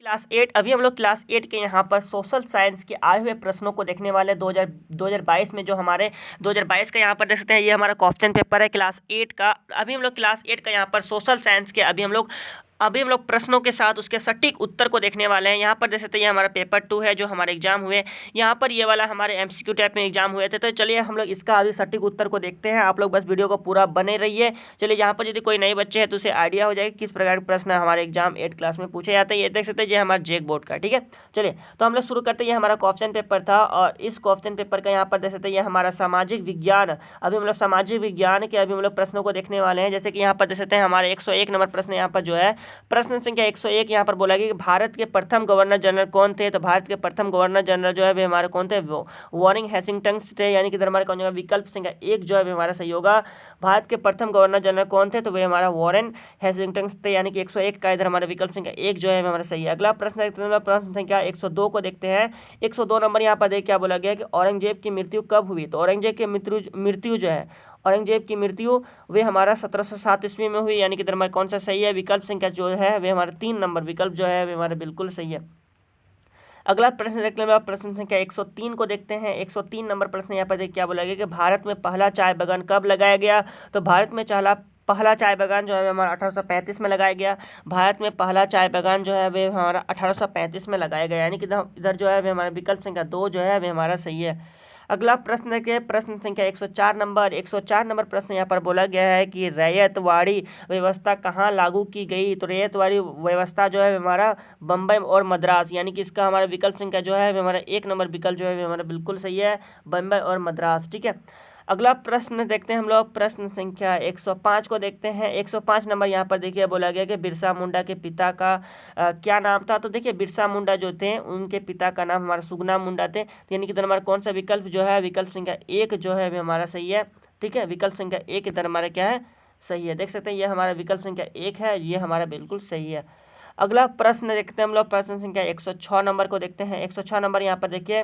Class 8 अभी हम लोग क्लास 8 के यहाँ पर सोशल साइंस के आए हुए प्रश्नों को देखने वाले 2022 में जो हमारे 2022 का यहाँ पर देख सकते हैं, ये हमारा क्वेश्चन पेपर है क्लास 8 का। अभी हम लोग क्लास 8 का यहाँ पर सोशल साइंस के अभी हम लोग प्रश्नों के साथ उसके सटीक उत्तर को देखने वाले हैं। यहाँ पर देख सकते हैं, ये हमारा पेपर 2 है जो हमारे एग्जाम हुए। यहाँ पर ये वाला हमारे एमसीक्यू टाइप में एग्जाम हुए थे। तो चलिए हम लोग इसका अभी सटीक उत्तर को देखते हैं। आप लोग बस वीडियो को पूरा बने रहिए। चलिए, यहाँ पर यदि कोई नए बच्चे हैं तो उसे आइडिया हो जाएगा किस प्रकार के प्रश्न हमारे एग्जाम 8 क्लास में पूछे जाते हैं। ये देख सकते हैं, ये हमारा जेक बोर्ड का, ठीक है। चलिए तो हम लोग शुरू करते हैं। ये हमारा क्वेश्चन पेपर था और इस क्वेश्चन पेपर का यहाँ पर देख सकते हैं, ये हमारा सामाजिक विज्ञान। अभी हम लोग सामाजिक विज्ञान के अभी हम लोग प्रश्नों को देखने वाले हैं। जैसे कि यहाँ पर देख सकते हैं, हमारे 101 नंबर प्रश्न यहाँ पर जो है प्रश्न संख्या 101 यहाँ पर बोला गया कि भारत के प्रथम गवर्नर जनरल कौन थे। तो भारत के प्रथम गवर्नर जनरल जो है वे हमारे कौन थे, वॉरेन हेस्टिंग्स थे। यानी कि इधर हमारे कौन होगा, विकल्प संख्या 1 जो है वे हमारा सही होगा। भारत के प्रथम गवर्नर जनरल कौन थे, तो वे हमारा वॉरेन हेस्टिंग्स थे। यानी कि 101 का इधर हमारा विकल्प संख्या 1 जो है हमारा सही है। अगला प्रश्न प्रश्न संख्या 102 को देखते हैं। 102 नंबर यहाँ पर देख क्या बोला गया कि औरंगजेब की मृत्यु कब हुई। तो औरंगजेब की मृत्यु जो है, औरंगजेब की मृत्यु वे हमारा 1707 ईस्वी में हुई। यानी कि इधर हमारा कौन सा सही है, विकल्प संख्या जो है वे हमारा 3 नंबर विकल्प जो है वे हमारा बिल्कुल सही है। अगला प्रश्न देखते हैं, प्रश्न संख्या 103 को देखते हैं। 103 नंबर प्रश्न यहाँ पर देख क्या बोला गया कि भारत में पहला चाय बागान कब लगाया गया। तो भारत में पहला चाय बागान जो है हमारा 1835 में लगाया गया। भारत में पहला चाय बागान जो है वे हमारा 1835 में लगाया गया। यानी कि इधर जो है वे हमारा विकल्प संख्या 2 जो है वे हमारा सही है। अगला प्रश्न देखिए, प्रश्न संख्या 104 नंबर। 104 नंबर प्रश्न यहाँ पर बोला गया है कि रैयतवाड़ी व्यवस्था कहाँ लागू की गई। तो रैयतवाड़ी व्यवस्था जो है हमारा बम्बई और मद्रास। यानी कि इसका हमारा विकल्प संख्या जो है हमारा 1 नंबर विकल्प जो है हमारा बिल्कुल सही है, बम्बई और मद्रास, ठीक है। अगला प्रश्न देखते हैं हम लोग, प्रश्न संख्या 105 को देखते हैं। 105 नंबर यहाँ पर देखिए बोला गया कि बिरसा मुंडा के पिता का क्या नाम था। तो देखिए बिरसा मुंडा जो थे उनके पिता का नाम हमारा सुगना मुंडा थे। तो यानी कि इधर हमारा कौन सा विकल्प जो है, विकल्प संख्या 1 जो है हमारा सही है, ठीक है। विकल्प संख्या 1 इधर हमारा क्या है, सही है। देख सकते हैं, ये हमारा विकल्प संख्या 1 है, ये हमारा बिल्कुल सही है। अगला प्रश्न देखते हैं हम लोग, प्रश्न संख्या 106 नंबर को देखते हैं। 106 नंबर यहाँ पर देखिए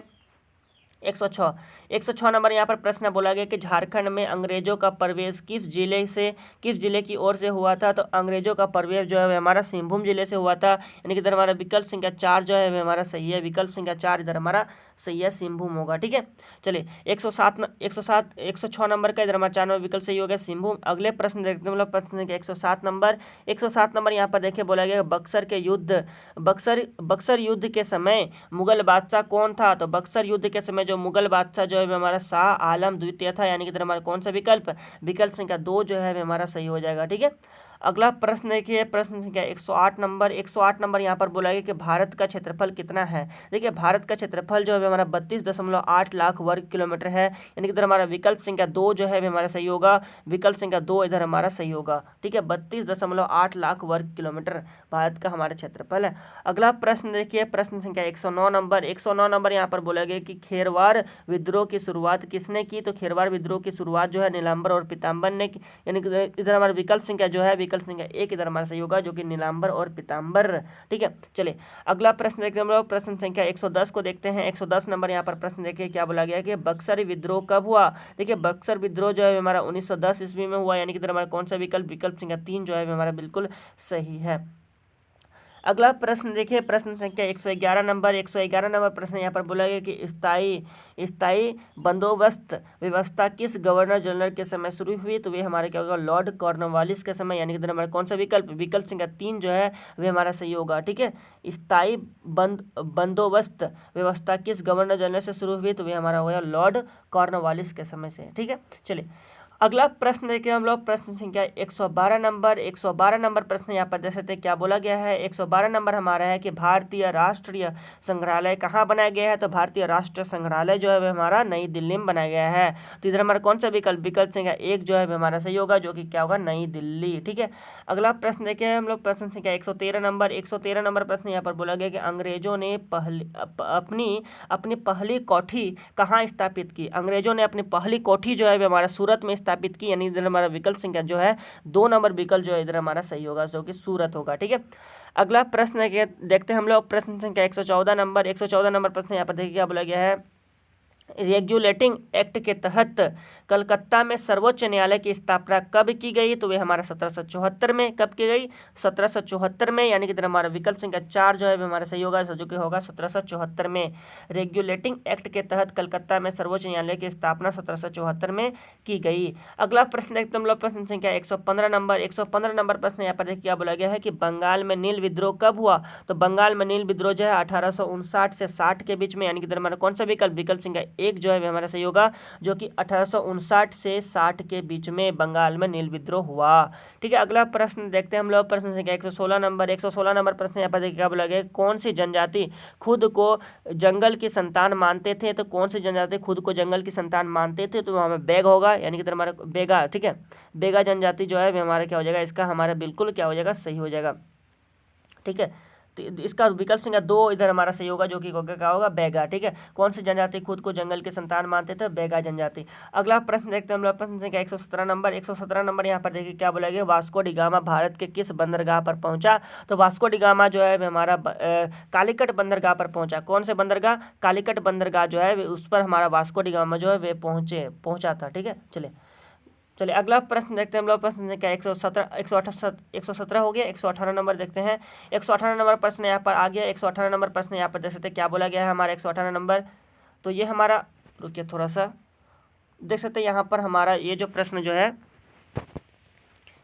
106 नंबर यहाँ पर प्रश्न बोला गया कि झारखंड में अंग्रेजों का प्रवेश किस जिले की ओर से हुआ था। तो अंग्रेजों का प्रवेश जो है हमारा सिंहभूम जिले से हुआ था। यानी कि इधर हमारा विकल्प संख्या 4 जो है हमारा सही है, विकल्प संख्या 4 इधर हमारा सही है, सिंहभूम होगा, ठीक है। चलिए 106 नंबर का इधर हमारा 4 नंबर विकल्प सही हो गया, सिंहभूम। अगले प्रश्न देखते हैं हम लोग, प्रश्न संख्या 107 नंबर। 107 नंबर यहाँ पर देखिए बोला गया बक्सर युद्ध के समय मुगल बादशाह कौन था। तो बक्सर युद्ध के समय जो मुगल बादशाह जो है हमारा शाह आलम द्वितीय था। यानी कि इधर हमारा कौन सा विकल्प, विकल्प संख्या 2 जो है हमारा सही हो जाएगा, ठीक है। अगला प्रश्न देखिए, प्रश्न संख्या 108 नंबर। 108 नंबर यहाँ पर बोला गया कि भारत का क्षेत्रफल कितना है। देखिए भारत का क्षेत्रफल जो है हमारा 32.8 लाख वर्ग किलोमीटर है। यानी कि इधर हमारा विकल्प संख्या 2 जो है हमारा सही होगा, विकल्प संख्या 2 इधर हमारा सही होगा, ठीक है। 32.8 लाख वर्ग किलोमीटर भारत का हमारा क्षेत्रफल है। अगला प्रश्न देखिए, प्रश्न संख्या 109 नंबर। 109 नंबर यहाँ पर बोला गया कि खेरवार विद्रोह की शुरुआत किसने की। तो खेरवार विद्रोह की शुरुआत जो है नीलांबर और पीताम्बर ने की। यानी कि इधर हमारा विकल्प संख्या जो है, विकल्प संख्या 1 इधर हमारा सही होगा, जो कि नीलांबर और पीताम्बर, ठीक है। चलिए अगला प्रश्न देखते हैं हम लोग, प्रश्न संख्या 110 को देखते हैं। 110 नंबर यहाँ पर प्रश्न देखिए क्या बोला गया कि बक्सर विद्रोह कब हुआ। देखिए बक्सर विद्रोह जो है हमारा 1910 ईस्वी में हुआ। यानी कि इधर हमारा कौन सा विकल्प, विकल्प संख्या 3 जो है हमारा बिल्कुल सही है। अगला प्रश्न देखिए, प्रश्न संख्या 111 नंबर। 111 नंबर प्रश्न यहाँ पर बोला गया कि स्थायी बंदोबस्त व्यवस्था किस गवर्नर जनरल के समय शुरू हुई। तो वे हमारे क्या होगा, लॉर्ड कॉर्नवालिस के समय। यानी कि हमारा कौन सा विकल्प, विकल्प संख्या 3 जो है वे हमारा सही होगा, ठीक है। स्थायी बंदोबस्त व्यवस्था किस गवर्नर जनरल से शुरू हुई। तो वे हमारा होगा लॉर्ड कॉर्नवालिस के समय से, ठीक है। चलिए अगला प्रश्न देखिए हम लोग, प्रश्न संख्या 112 नंबर। 112 नंबर प्रश्न यहाँ पर देख सकते हैं क्या बोला गया है। 112 नंबर हमारा है कि भारतीय राष्ट्रीय संग्रहालय कहाँ बनाया गया है। तो भारतीय राष्ट्रीय संग्रहालय जो है वह हमारा नई दिल्ली में बनाया गया है। तो इधर हमारा कौन सा विकल्प, विकल्प संख्या 1 जो है हमारा सही होगा, जो कि क्या होगा, नई दिल्ली, ठीक है। अगला प्रश्न देखिए हम लोग, प्रश्न संख्या 113 नंबर। 113 नंबर प्रश्न यहाँ पर बोला गया कि अंग्रेजों ने अपनी पहली कोठी कहाँ स्थापित की। अंग्रेजों ने अपनी पहली कोठी जो है हमारा सूरत में स्थापित की। यानी इधर हमारा विकल्प संख्या जो है 2 नंबर विकल्प जो है इधर हमारा सही होगा, जो कि सूरत होगा, ठीक है। अगला प्रश्न देखते हैं हम लोग, प्रश्न संख्या 114 नंबर। 114 नंबर प्रश्न यहाँ पर देखिए क्या बोला गया है। रेगुलेटिंग एक्ट के तहत कलकत्ता में सर्वोच्च न्यायालय की स्थापना कब की गई? तो वे हमारा 1774 में। कब की गई? 1774 में, यानी कि इधर हमारा विकल्प संख्या 4 जो है हमारा सही होगा, जो कि होगा 1774 में। रेगुलेटिंग एक्ट के तहत कलकत्ता में सर्वोच्च न्यायालय की स्थापना 1774 में की गई। अगला प्रश्न देखते हम लोग, प्रश्न संख्या 115 नंबर। 115 नंबर प्रश्न यहाँ पर देखिए क्या बोला गया है कि बंगाल में नील विद्रोह कब हुआ? तो बंगाल में नील विद्रोह जो है 1859 से 60 के बीच में, यानी कि इधर हमारा कौन सा विकल्प? विकल्प संख्या 1 जो है हमारा सही होगा, जो कि 1859 से 60 के बीच में बंगाल में नील विद्रोह हुआ। ठीक है, अगला प्रश्न देखते हैं हम लोग, प्रश्न संख्या 116 नंबर। 116 नंबर प्रश्न यहाँ पर देखिए क्या बोला गया, कौन सी जनजाति खुद को जंगल की संतान मानते थे? तो कौन सी जनजाति खुद को जंगल की संतान मानते थे? तो हमें बैग होगा, यानी कि इधर हमारा बेगा। ठीक है, बेगा जनजाति जो है हमारा क्या हो जाएगा, इसका हमारा बिल्कुल क्या हो जाएगा, सही हो जाएगा। ठीक है, तो इसका विकल्प संख्या 2 इधर हमारा सही होगा, जो कि क्या होगा, बैगा। ठीक है, कौन सी जनजाति खुद को जंगल के संतान मानते थे? बैगा जनजाति। अगला प्रश्न देखते हैं हम लोग, प्रश्न संख्या 117 नंबर। 117 नंबर यहाँ पर देखिए क्या बोला गया, वास्को डी गामा भारत के किस बंदरगाह पर पहुंचा? तो वास्को डी गामा जो है हमारा कालीकट बंदरगाह पर पहुंचा। कौन से बंदरगाह? कालीकट बंदरगाह जो है उस पर हमारा वास्को डी गामा जो है वे पहुंचा था। ठीक है, चलिए अगला प्रश्न देखते हैं हम लोग, प्रश्न संख्या 117 हो गया। 118 नंबर देखते हैं। 118 नंबर प्रश्न यहाँ पर आ गया। 118 नंबर प्रश्न यहाँ पर देख सकते हैं क्या बोला गया है हमारा 118 नंबर। तो ये हमारा, रुकिए थोड़ा सा, देख सकते हैं यहाँ पर हमारा ये जो प्रश्न जो है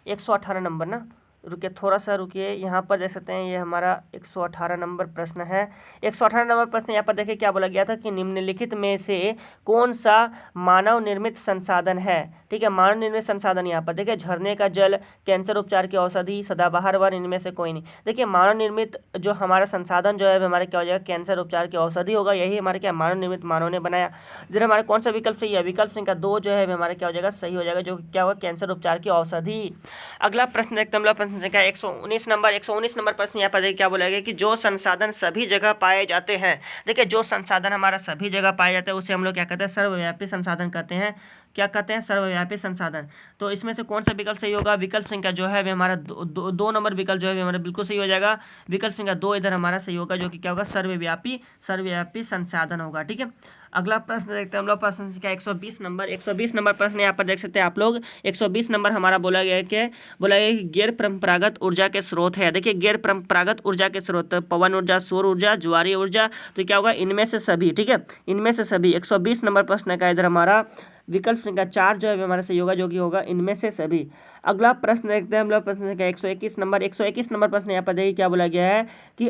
118 नंबर ना, रुकिए थोड़ा सा रुकिए, यहाँ पर देख सकते हैं ये हमारा 118 नंबर प्रश्न है। 118 नंबर प्रश्न यहाँ पर देखिए क्या बोला गया था कि निम्नलिखित में से कौन सा मानव निर्मित संसाधन है? ठीक है, मानव निर्मित संसाधन यहाँ पर देखिए झरने का जल, कैंसर उपचार की औषधि, सदाबहार वन, इनमें से कोई नहीं। देखिए मानव निर्मित जो हमारा संसाधन जो है हमारे क्या हो जाएगा, कैंसर उपचार की औषधि होगा, यही हमारे क्या मानव निर्मित, मानव ने बनाया। इधर हमारे कौन सा विकल्प सही है? विकल्प संख्या 2 जो है हमारे क्या हो जाएगा, सही हो जाएगा, जो क्या होगा, कैंसर उपचार की औषधि। अगला प्रश्न देखते हैं हम लोग, प्रश्न संख्या 119 नंबर। 119 नंबर प्रश्न यहाँ पर देखिए क्या बोला गया कि जो संसाधन सभी जगह पाए जाते हैं। देखिए जो संसाधन हमारा सभी जगह पाए जाते हैं उसे हम लोग क्या कहते हैं, सर्वव्यापी संसाधन कहते हैं। क्या कहते हैं? सर्वव्यापी संसाधन। तो इसमें से कौन सा विकल्प सही होगा? विकल्प संख्या जो है हमारा 2 नंबर विकल्प जो है हमारा बिल्कुल सही हो जाएगा। विकल्प संख्या 2 इधर हमारा सही होगा, जो कि क्या होगा, सर्वव्यापी संसाधन होगा। ठीक है, अगला प्रश्न देखते हैं हम लोग, प्रश्न संख्या 120 नंबर। 120 नंबर प्रश्न यहाँ पर देख सकते हैं आप लोग। 120 नंबर हमारा बोला गया है कि गैर परंपरागत ऊर्जा के स्रोत है। देखिए गैर परंपरागत ऊर्जा के स्रोत, पवन ऊर्जा, सौर ऊर्जा, ज्वारीय ऊर्जा, तो क्या होगा, इनमें से सभी। ठीक है, इनमें से सभी। 120 नंबर प्रश्न का इधर हमारा विकल्प संख्या 4 जो है हमारा सही होगा, जो कि होगा इनमें से सभी। अगला प्रश्न देखते हैं हम लोग, प्रश्न संख्या 121 नंबर। 121 नंबर प्रश्न यहाँ पर देखिए क्या बोला गया है कि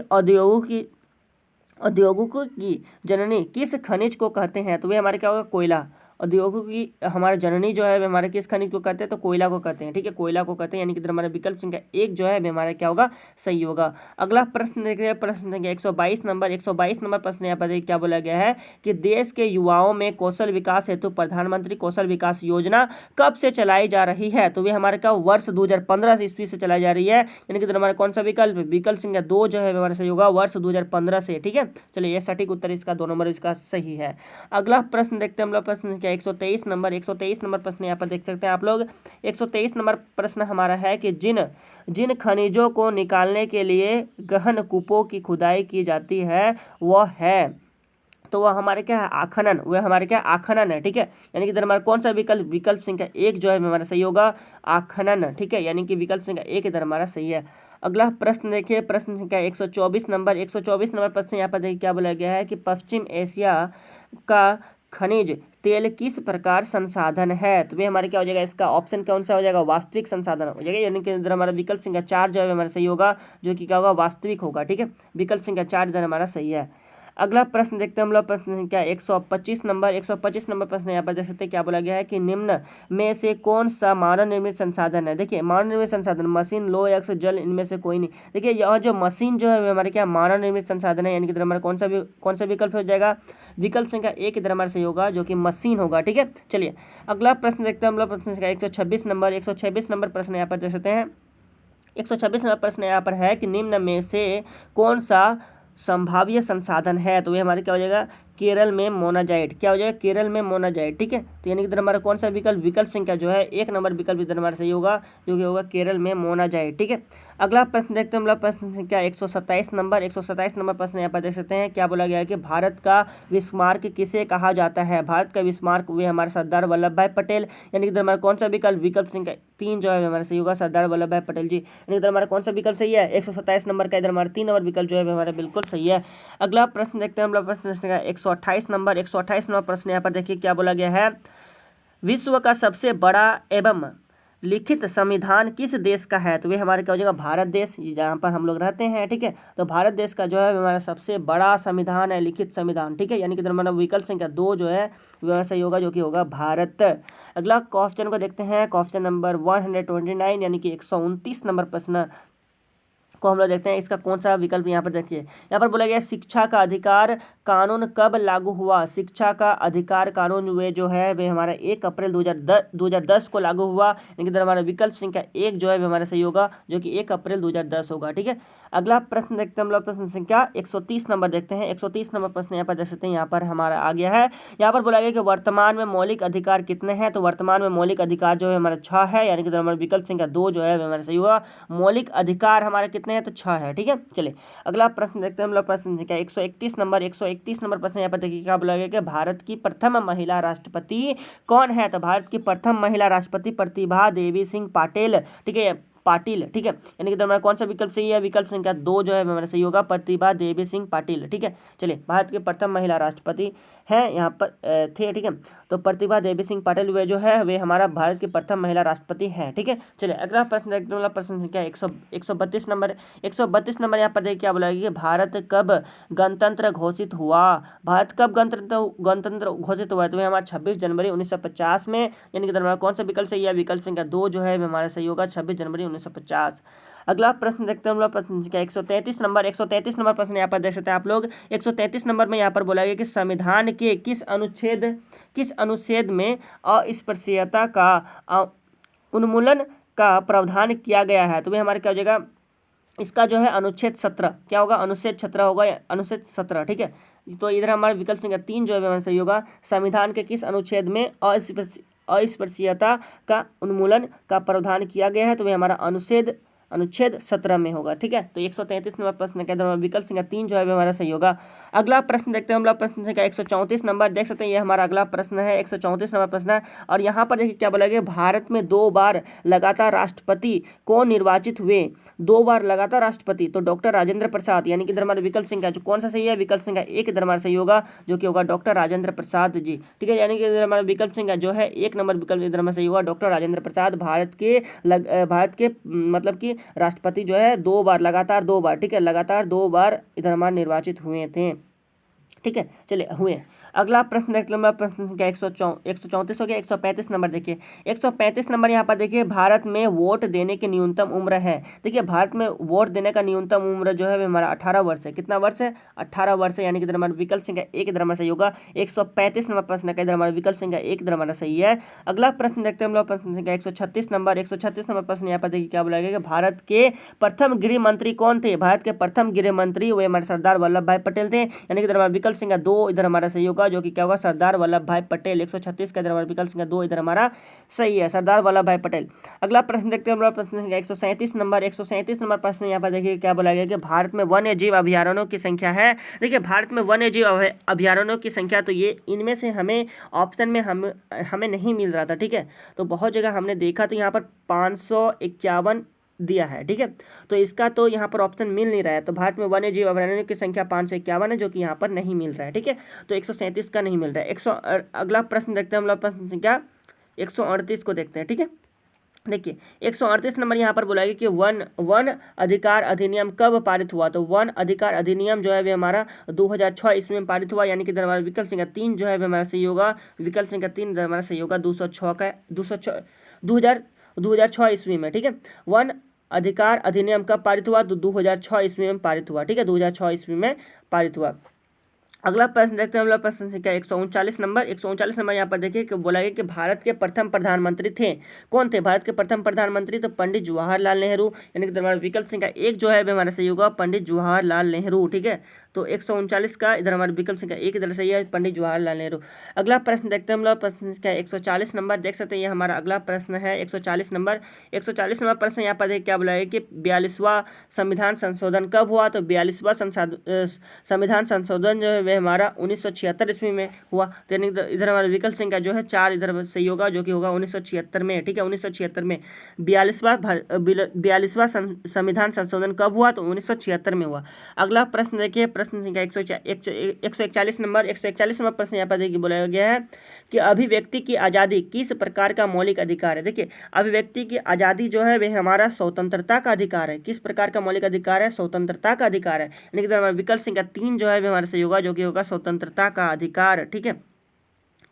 उद्योगों की जननी किस खनिज को कहते हैं? तो वे हमारे क्या होगा, कोयला। उद्योगों की हमारे जननी जो है हमारे किस खनिज को कहते हैं? तो कोयला को कहते हैं। ठीक है, कोयला को कहते हैं, यानी कि इधर हमारा विकल्प संख्या 1 जो है हमारा क्या होगा, सही होगा। अगला प्रश्न देखते हैं, प्रश्न संख्या 122 नंबर। 122 नंबर प्रश्न यहाँ पर क्या बोला गया है कि देश के युवाओं में कौशल विकास हेतु प्रधानमंत्री कौशल विकास योजना कब से चलाई जा रही है? तो वे हमारे क्या, वर्ष 2015 ईस्वी से चलाई जा रही है, यानी कि इधर हमारा कौन सा विकल्प? विकल्प संख्या 2 जो है हमारा सही होगा, वर्ष 2015 से। ठीक है, चलिए ये सटीक उत्तर इसका 2 नंबर इसका सही है। अगला प्रश्न देखते हैं हम लोग, प्रश्न 123 नंबर। 123 नंबर प्रश्न यहाँ पर देख सकते हैं आप लोग। 123 नंबर प्रश्न हमारा है कि जिन खनिजों को निकालने के लिए गहन कूपों की खुदाई की जाती है वह है, तो वह हमारे क्या है, आखनन। वह हमारे क्या, आखनन है। ठीक है, यानी कि इधर हमारा कौन सा विकल्प? विकल्प संख्या 1 जो है हमारा सही होगा, आखनन। ठीक है, यानी कि विकल्प संख्या 1 इधर हमारा सही है। अगला प्रश्न देखिए, प्रश्न संख्या 124 नंबर। 124 नंबर प्रश्न यहाँ पर देखिए क्या बोला गया है कि पश्चिम एशिया का खनिज तेल किस प्रकार संसाधन है? तो वे हमारे क्या हो जाएगा, इसका ऑप्शन कौन सा हो जाएगा, वास्तविक संसाधन हो जाएगा, यानी कि इधर हमारा विकल्प संख्या 4 जो है हमारा सही होगा, जो कि क्या होगा, वास्तविक होगा। ठीक है, विकल्प संख्या 4 इधर हमारा सही है। अगला प्रश्न देखते हैं हम लोग, प्रश्न संख्या 125 नंबर। 125 नंबर प्रश्न यहाँ पर देख सकते हैं क्या बोला गया है कि निम्न में से कौन सा मानव निर्मित संसाधन है? देखिए मानव निर्मित संसाधन, मशीन, लो एक्स, जल, इनमें से कोई नहीं। देखिए यहाँ जो मशीन जो है हमारे क्या, मानव निर्मित संसाधन है, यानी कि इधर हमारा कौन सा विकल्प हो जाएगा, विकल्प संख्या 1 इधर हमारा सही होगा, जो कि मशीन होगा। ठीक है, चलिए अगला प्रश्न देखते हैं हम लोग, प्रश्न संख्या 126 नंबर। 126 नंबर प्रश्न यहाँ पर देख सकते हैं। 126 नंबर प्रश्न यहाँ पर है कि निम्न में से कौन सा संभाव्य संसाधन है? तो ये हमारे क्या हो जाएगा, केरल में मोनाजाइट। क्या हो जाएगा? केरल में मोनाजाइट। ठीक है, तो यानी कि इधर हमारा कौन सा विकल्प, विकल्प संख्या जो है 1 नंबर विकल्प इधर हमारा सही होगा, जो कि होगा केरल में मोनाजाइट। ठीक है, अगला प्रश्न देखते हैं हम लोग, प्रश्न संख्या 127 नंबर। 127 नंबर प्रश्न यहाँ पर देख सकते हैं, क्या बोला गया है कि भारत का विस्मार्क किसे कहा जाता है? भारत का विस्मार्क वे हमारे सरदार वल्लभ भाई पटेल, यानी कि इधर हमारा कौन सा विकल्प, विकल्प संख्या 3 जो है हमारा सही होगा, सरदार वल्लभ भाई पटेल जी। यानी इधर हमारा कौन सा विकल्प सही है? 127 नंबर का इधर हमारा 3 नंबर विकल्प जो है हमारा बिल्कुल सही है। अगला प्रश्न देखते हैं हम लोग, प्रश्न संख्या 128 नंबर। 128 नंबर प्रश्न यहाँ पर देखिए क्या बोला गया है, विश्व का सबसे बड़ा एवं लिखित संविधान किस देश का है? तो वे हमारे क्या हो जाएगा, भारत देश, जहाँ पर हम लोग रहते हैं। ठीक है, तो भारत देश का जो है हमारा सबसे बड़ा संविधान है, लिखित संविधान। ठीक है, यानी कि हमारा विकल्प संख्या 2 जो है वह सही होगा, जो कि होगा भारत। अगला क्वेश्चन को देखते हैं, क्वेश्चन नंबर 129 यानी कि 129 नंबर प्रश्न को हम लोग देखते हैं, इसका कौन सा विकल्प यहाँ पर देखिए, यहाँ पर बोला गया शिक्षा का अधिकार कानून कब लागू हुआ? शिक्षा का अधिकार कानून वे जो है वे हमारा 1 अप्रैल 2010 को लागू हुआ, लेकिन हमारा विकल्प संख्या 1 जो है हमारा सही होगा, जो कि 1 अप्रैल 2010 होगा। ठीक है, अगला प्रश्न देखते हैं हम लोग, प्रश्न संख्या 130 नंबर देखते हैं। 130 नंबर प्रश्न यहाँ पर देख सकते हैं, यहाँ पर हमारा आ गया है, यहाँ पर बोला गया कि वर्तमान में मौलिक अधिकार कितने हैं? तो वर्तमान में मौलिक अधिकार जो है हमारा 6 है, यानी कि हमारा विकल्प संख्या 2 जो है हमारा सही होगा, मौलिक अधिकार हमारे कितने हैं? तो 6 है। ठीक है, चलिए अगला प्रश्न देखते हैं हम लोग, प्रश्न संख्या 131 नंबर। 131 नंबर प्रश्न यहाँ पर देखिए क्या बोला गया कि भारत की प्रथम महिला राष्ट्रपति कौन है? तो भारत की प्रथम महिला राष्ट्रपति प्रतिभा देवी सिंह पाटिल। ठीक है, पाटिल। ठीक है, यानी कि हमारा कौन सा विकल्प सही है? विकल्प संख्या 2 जो है हमारा सही होगा, प्रतिभा देवी सिंह पाटिल। ठीक है, चलिए भारत के प्रथम महिला राष्ट्रपति हैं यहाँ पर थे। ठीक है, तो प्रतिभा देवी सिंह पाटिल वे जो है वे हमारा भारत की प्रथम महिला राष्ट्रपति हैं। ठीक है, चलिए अगला प्रश्न देखते हैं, प्रश्न संख्या 132 नंबर। 132 नंबर यहाँ पर देखिए क्या बोला गया कि भारत कब गणतंत्र घोषित हुआ? भारत कब गणतंत्र घोषित हुआ? तो हमारा 26 जनवरी 1950 में, यानी कि हमारा कौन सा विकल्प सही है? विकल्प संख्या 2 जो है हमारा सही होगा, 26 जनवरी 1950। अगला प्रश्न देखते हैं हम लोग, प्रश्न संख्या 133 नंबर। 133 नंबर प्रश्न यहाँ पर देख सकते हैं आप लोग। 133 नंबर में यहाँ पर बोला गया कि संविधान के किस अनुच्छेद में अस्पृश्यता का उन्मूलन का प्रावधान किया गया है? तो वह हमारे क्या हो जाएगा, इसका जो है अनुच्छेद 17 क्या होगा? अनुच्छेद 17 होगा, अनुच्छेद 17। ठीक है, तो इधर हमारा विकल्प संख्या 3 जो है हमारा सही होगा, संविधान के किस अनुच्छेद में अस्पृश्यता का उन्मूलन का प्रावधान किया गया है? तो वह हमारा अनुच्छेद 17 में होगा। ठीक है, तो 133 नंबर प्रश्न के अंदर विकल्प संख्या 3 जो है हमारा सही होगा। अगला प्रश्न देखते हैं हम लोग, प्रश्न संख्या 134 नंबर। देख सकते हैं ये हमारा अगला प्रश्न है, 134 नंबर प्रश्न है, और यहाँ पर देखिए क्या बोला गया, भारत में 2 बार लगातार राष्ट्रपति कौन निर्वाचित हुए? 2 बार लगातार राष्ट्रपति, तो डॉक्टर राजेंद्र प्रसाद, यानी कि इधर हमारा विकल्प संख्या जो कौन सा सही है? विकल्प संख्या 1 इधर हमारा सही होगा, जो कि होगा डॉक्टर राजेंद्र प्रसाद जी। ठीक है, यानी कि इधर हमारा विकल्प संख्या जो है 1 नंबर विकल्प इधर हमारा सही होगा, डॉक्टर राजेंद्र प्रसाद भारत के मतलब कि राष्ट्रपति जो है 2 बार लगातार 2 बार, ठीक है, लगातार 2 बार इधर हमारे निर्वाचित हुए थे। ठीक है, चलिए हुए। अगला प्रश्न देखते हैं, प्रश्न संख्या 134 हो गया। 135 नंबर देखिए, 135 नंबर यहाँ पर देखिए, भारत में वोट देने की न्यूनतम उम्र है। देखिए भारत में वोट देने का न्यूनतम उम्र जो है हमारा 18 वर्ष है। कितना वर्ष है? 18 वर्ष है, यानी कि इधर हमारा विकल्प संख्या 1 इधर हमारा सही होगा। 135 नंबर प्रश्न का इधर हमारा विकल्प संख्या 1 इधर हमारा सही है। अगला प्रश्न देखते हैं हम लोग, प्रश्न संख्या 136 नंबर। 136 नंबर प्रश्न यहाँ पर देखिए क्या बोला गया कि भारत के प्रथम गृह मंत्री कौन थे? भारत के प्रथम गृह मंत्री वे हमारे सरदार वल्लभ भाई पटेल थे, यानी कि इधर हमारा विकल्प संख्या 2 इधर हमारा सही होगा, जो कि क्या होगा, सरदार वल्लभ भाई पटेल। 136 का इधर हमारा विकल्प संख्या 2 इधर हमारा सही है, सरदार वल्लभ भाई पटेल। अगला प्रश्न देखते हैं हम लोग, प्रश्न संख्या 137 नंबर। 137 नंबर प्रश्न यहाँ पर देखिए क्या बोला गया कि भारत में वन्य जीव अभयारण्यों की संख्या है। देखिए भारत में वन्य जीव अभयारण्यों की संख्या, तो ये इनमें से हमें ऑप्शन में हमें नहीं मिल रहा था। ठीक है, तो बहुत जगह हमने देखा तो यहाँ पर 551 दिया है। ठीक है, तो इसका तो यहाँ पर ऑप्शन मिल नहीं रहा है, तो भारत में वन्य जीव अभयारण्यों की संख्या 551 है, जो कि यहाँ पर नहीं मिल रहा है। ठीक है, तो 137 का नहीं मिल रहा है। अगला प्रश्न देखते हैं हम लोग, प्रश्न संख्या 138 को देखते हैं। ठीक है, देखिए 138 नंबर यहाँ पर बोला गया कि वन अधिकार अधिनियम कब पारित हुआ? तो वन अधिकार अधिनियम जो है वे हमारा 2006 ईस्वी में पारित हुआ, यानी कि इधर हमारा विकल्प संख्या 3 जो है हमारा सही होगा, विकल्प संख्या 3 इधर हमारा सही होगा, 2006 ईस्वी में। ठीक है, वन अधिकार अधिनियम कब पारित हुआ? तो 2006 ईस्वी में पारित हुआ। ठीक है, 2006 ईस्वी में पारित हुआ। अगला प्रश्न देखते हैं हम लोग प्रश्न संख्या 139 नंबर। 139 नंबर यहाँ पर देखिए कि बोला गया कि भारत के प्रथम प्रधानमंत्री थे, कौन थे भारत के प्रथम प्रधानमंत्री? तो पंडित जवाहरलाल नेहरू, यानी कि हमारा विकल्प संख्या एक जो है हमारा सही होगा पंडित जवाहरलाल नेहरू। ठीक है, तो 139 का इधर हमारा विकल्प संख्या एक इधर सही है पंडित जवाहरलाल नेहरू। अगला प्रश्न देखते हैं हम लोग प्रश्न संख्या 140 नंबर। देख सकते हैं ये हमारा अगला प्रश्न है 140 नंबर। 140 नंबर प्रश्न यहाँ पर देखिए क्या बोला है कि 42वां संविधान संशोधन कब हुआ? तो 42वां संविधान संशोधन जो है वह हमारा 1976 ईस्वी में हुआ। तो यानी इधर हमारा विकल्प संख्या जो है 4 इधर सही होगा, जो कि होगा 1976 में। ठीक है, 1976 में 42वां संविधान संशोधन कब हुआ? तो 1976 में हुआ। अगला प्रश्न देखिए प्रश्न संख्या 141 नंबर। 141 नंबर प्रश्न यहाँ पर देखिए बोला गया है कि अभिव्यक्ति की आज़ादी किस प्रकार का मौलिक अधिकार है? देखिए अभिव्यक्ति की आज़ादी जो है वह हमारा स्वतंत्रता का अधिकार है। किस प्रकार का मौलिक अधिकार है? स्वतंत्रता का अधिकार है। यानी कि हमारा विकल्प संख्या 3 जो है वह हमारा सही होगा, जो कि होगा स्वतंत्रता का अधिकार। ठीक है,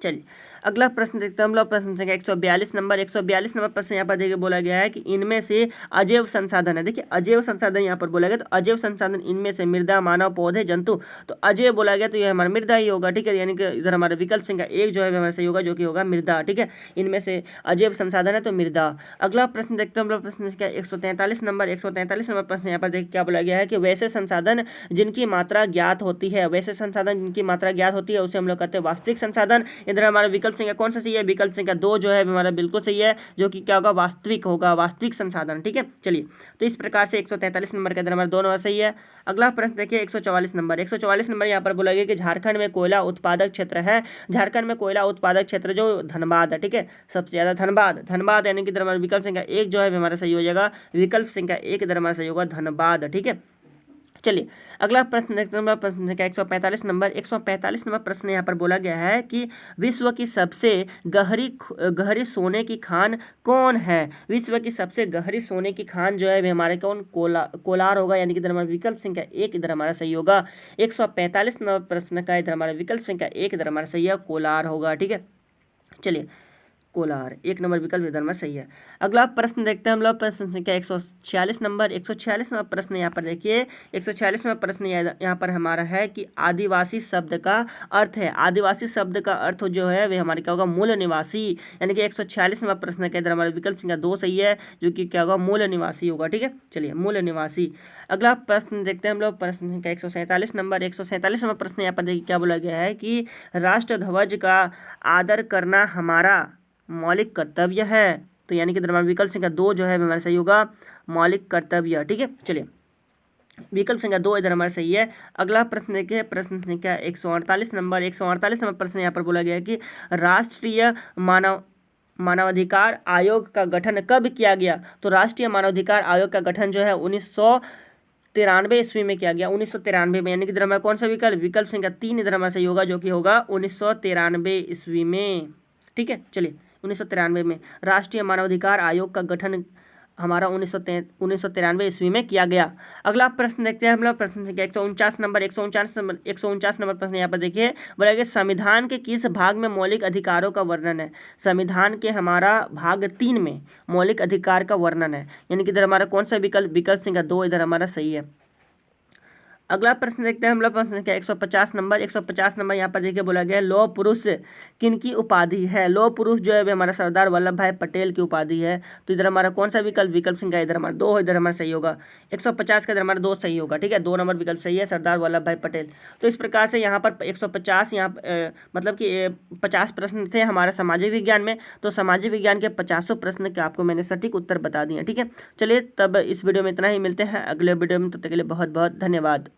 चलिए अगला प्रश्न देखते हैं हम लोग प्रश्न संख्या 142 नंबर। 142 नंबर प्रश्न यहाँ पर देखिए बोला गया है कि इनमें से अजैव संसाधन है। देखिए अजैव संसाधन यहाँ पर बोला गया, तो अजैव संसाधन इनमें से मृदा, मानव, पौधे, जंतु। तो अजैव बोला गया तो ये हमारा मृदा ही होगा। ठीक है, यानी कि इधर हमारा विकल्प संख्या एक जो है हमारा सही होगा, जो कि होगा मृदा। ठीक है, इनमें से अजैव संसाधन है तो मृदा। अगला प्रश्न देखते हैं हम लोग प्रश्न संख्या 143 नंबर। 143 नंबर प्रश्न यहाँ पर देखिए क्या बोला गया है कि वैसे संसाधन जिनकी मात्रा ज्ञात होती है, वैसे संसाधन जिनकी मात्रा ज्ञात होती है उसे हम लोग कहते हैं वास्तविक संसाधन। इधर हमारा विकल्प संख्या कौन सा सही है? विकल्प संख्या 2 जो है हमारा बिल्कुल सही है, जो कि क्या होगा वास्तविक होगा, वास्तविक संसाधन। ठीक है, चलिए तो इस प्रकार से 143 नंबर के अंदर हमारा 2 नंबर सही है। अगला प्रश्न देखिए 144 नंबर। 144 नंबर यहाँ पर बोला गया कि झारखंड में कोयला उत्पादक क्षेत्र है। झारखंड में कोयला उत्पादक क्षेत्र जो धनबाद है। ठीक है, सबसे ज्यादा धनबाद यानी कि इधर हमारा विकल्प संख्या एक जो है हमारा सही हो जाएगा, विकल्प संख्या एक इधर हमारा सही होगा धनबाद। ठीक है, चलिए अगला प्रश्न देखते हैं प्रश्न संख्या 145 नंबर। 145 नंबर प्रश्न यहाँ पर बोला गया है कि विश्व की सबसे गहरी सोने की खान कौन है? विश्व की सबसे गहरी सोने की खान जो है वे हमारे कौन कोलार होगा, यानी कि इधर हमारा विकल्प संख्या एक इधर हमारा सही होगा। 145 नंबर प्रश्न का इधर हमारा विकल्प संख्या एक इधर हमारा सही है, कोलार होगा। ठीक है, चलिए कोलार एक नंबर विकल्प इधर में सही है। अगला प्रश्न देखते हैं हम लोग प्रश्न संख्या 146 नंबर। 146 नंबर प्रश्न यहाँ पर देखिए 146 नंबर प्रश्न यहाँ पर हमारा है कि आदिवासी शब्द का अर्थ है। आदिवासी शब्द का अर्थ जो है वे हमारे क्या होगा? मूल निवासी। यानी कि 146 नंबर प्रश्न के अंदर हमारा विकल्प संख्या 2 सही है, जो कि क्या होगा? मूल निवासी होगा। ठीक है, चलिए मूल निवासी। अगला प्रश्न देखते हैं हम लोग प्रश्न संख्या 147 नंबर। 147 नंबर प्रश्न यहाँ पर देखिए क्या बोला गया है कि राष्ट्र ध्वज का आदर करना हमारा मौलिक कर्तव्य है। तो यानी कि विकल्प संख्या 2 जो है हमारा सही होगा, मौलिक कर्तव्य। ठीक है, चलिए विकल्प संख्या 2 इधर हमारा सही है। अगला प्रश्न देखिए प्रश्न संख्या 148 नंबर। 148 नंबर प्रश्न यहाँ पर बोला गया है कि राष्ट्रीय मानवाधिकार आयोग का गठन कब किया गया? तो राष्ट्रीय मानवाधिकार आयोग का गठन जो है 1993 ईस्वी में किया गया। 1993 में, यानी कि इधर हमारा कौन सा विकल्प संख्या 3 इधर हमारा सही होगा, जो कि होगा 1993 ईस्वी में। ठीक है, चलिए 1993 में राष्ट्रीय मानवाधिकार आयोग का गठन हमारा 1993 ईस्वी में किया गया। अगला प्रश्न देखते हैं हम लोग प्रश्न संख्या 149 नंबर। 149 नंबर प्रश्न यहाँ पर देखिए बोला गया संविधान के किस भाग में मौलिक अधिकारों का वर्णन है? संविधान के हमारा भाग 3 में मौलिक अधिकार का वर्णन है, यानी कि इधर हमारा कौन सा विकल्प संख्या 2 इधर हमारा सही है। अगला प्रश्न देखते हैं हम लोग प्रश्न संख्या 150 नंबर। 150 नंबर यहाँ पर देखिए बोला गया है लौह पुरुष किनकी उपाधि है? लौह पुरुष जो है हमारा सरदार वल्लभ भाई पटेल की उपाधि है। तो इधर हमारा कौन सा विकल्प संख्या इधर हमारा 2 इधर हमारा सही होगा। 150 का इधर हमारा 2 सही होगा। ठीक है, 2 नंबर विकल्प सही है, सरदार वल्लभ भाई पटेल। तो इस प्रकार से यहाँ पर 150 मतलब कि 50 प्रश्न थे हमारा सामाजिक विज्ञान में। तो सामाजिक विज्ञान के 50 प्रश्न के आपको मैंने सटीक उत्तर बता दिए। ठीक है, चलिए तब इस वीडियो में इतना ही, मिलते हैं अगले वीडियो में, तब तक के लिए बहुत बहुत धन्यवाद।